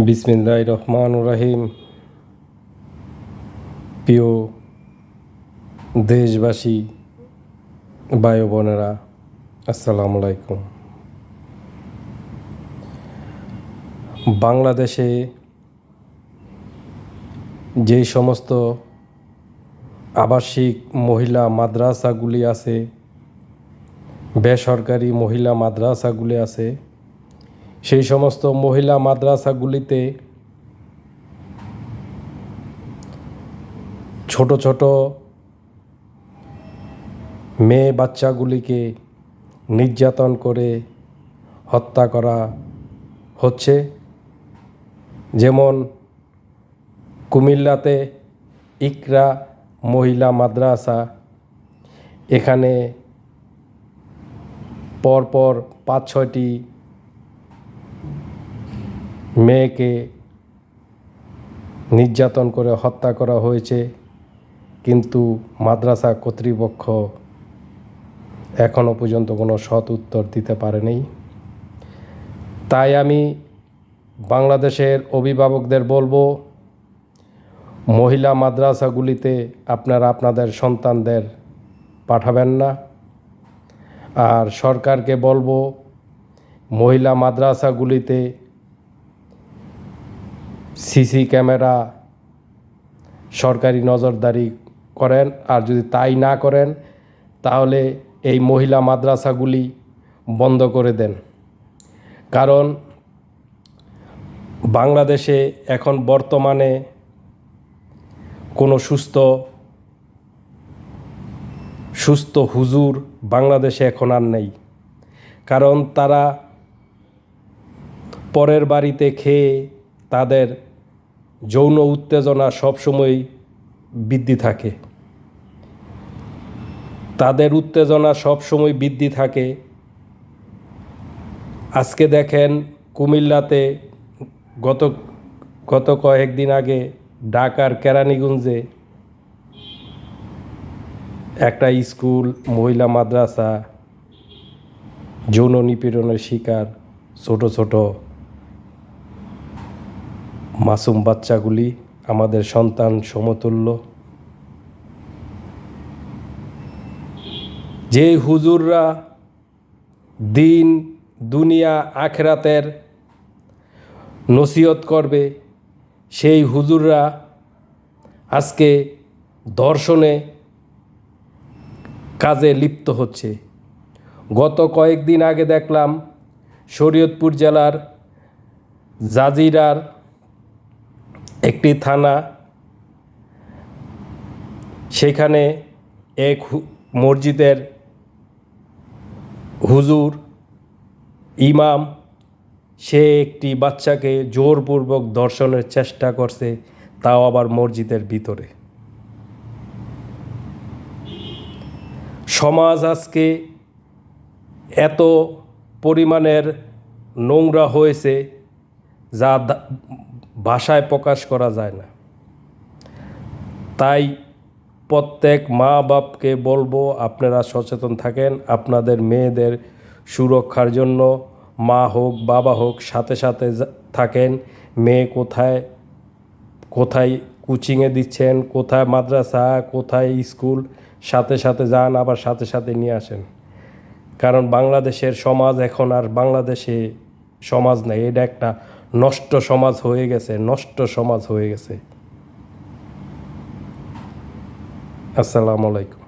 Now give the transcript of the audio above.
বিসমিল্লাহির রহমানির রহিম। প্রিয় দেশবাসী, ভাই বোনেরা, আসসালামু আলাইকুম। বাংলাদেশে যেই সমস্ত আবাসিক মহিলা মাদ্রাসাগুলি আছে, বেসরকারি মহিলা মাদ্রাসাগুলি আছে, সেই সমস্ত মহিলা মাদ্রাসাগুলিতে ছোট ছোট মেয়ে বাচ্চাগুলিকে নির্যাতন করে হত্যা করা হচ্ছে। যেমন কুমিল্লাতে ইকরা মহিলা মাদ্রাসা, এখানে পরপর 5-6টি মেয়েকে নির্যাতন করে হত্যা করা হয়েছে, কিন্তু মাদ্রাসা কর্তৃপক্ষ এখনও পর্যন্ত কোনো সৎ উত্তর দিতে পারেনি। তাই আমি বাংলাদেশের অভিভাবকদের বলবো, মহিলা মাদ্রাসাগুলিতে আপনারা আপনাদের সন্তানদের পাঠাবেন না। আর সরকারকে বলবো, মহিলা মাদ্রাসাগুলিতে সিসি ক্যামেরা সরকারি নজরদারি করেন। আর যদি তাই না করেন, তাহলে এই মহিলা মাদ্রাসাগুলি বন্ধ করে দেন। কারণ বাংলাদেশে এখন বর্তমানে কোনো সুস্থ হুজুর বাংলাদেশে এখন আর নেই। কারণ তারা পরের বাড়িতে খেয়ে তাদের যৌন উত্তেজনা সবসময় বৃদ্ধি থাকে, তাদের উত্তেজনা সবসময় বৃদ্ধি থাকে। আজকে দেখেন কুমিল্লাতে গত কয়েকদিন আগে ঢাকার কেরানীগঞ্জে একটা স্কুল মহিলা মাদ্রাসা যৌন নিপীড়নের শিকার ছোট ছোট মাসুম বাচ্চাগুলি আমাদের সন্তান সমতুল্য। যে হুজুররা দিন দুনিয়া আখেরাতের নসিহত করবে, সেই হুজুররা আজকে ধর্ষণে কাজে লিপ্ত হচ্ছে। গত কয়েকদিন আগে দেখলাম শরীয়তপুর জেলার জাজিরার একটি থানা, সেখানে এক মসজিদের হুজুর ইমাম, সে একটি বাচ্চাকে জোরপূর্বক ধর্ষণের চেষ্টা করছে, তাও আবার মসজিদের ভিতরে। সমাজ আজকে এত পরিমাণের নোংরা হয়েছে যা ভাষায় প্রকাশ করা যায় না। তাই প্রত্যেক মা বাপকে বলবো, আপনারা সচেতন থাকেন, আপনাদের মেয়েদের সুরক্ষার জন্য মা হোক বাবা হোক সাথে সাথে থাকেন। মেয়ে কোথায় কোথায় কোচিংয়ে দিচ্ছেন, কোথায় মাদ্রাসা, কোথায় স্কুল, সাথে সাথে যান, আবার সাথে সাথে নিয়ে আসেন। কারণ বাংলাদেশের সমাজ এখন আর বাংলাদেশে সমাজ নেই, এটা একটা নষ্ট সমাজ হয়ে গেছে। আসসালামু আলাইকুম।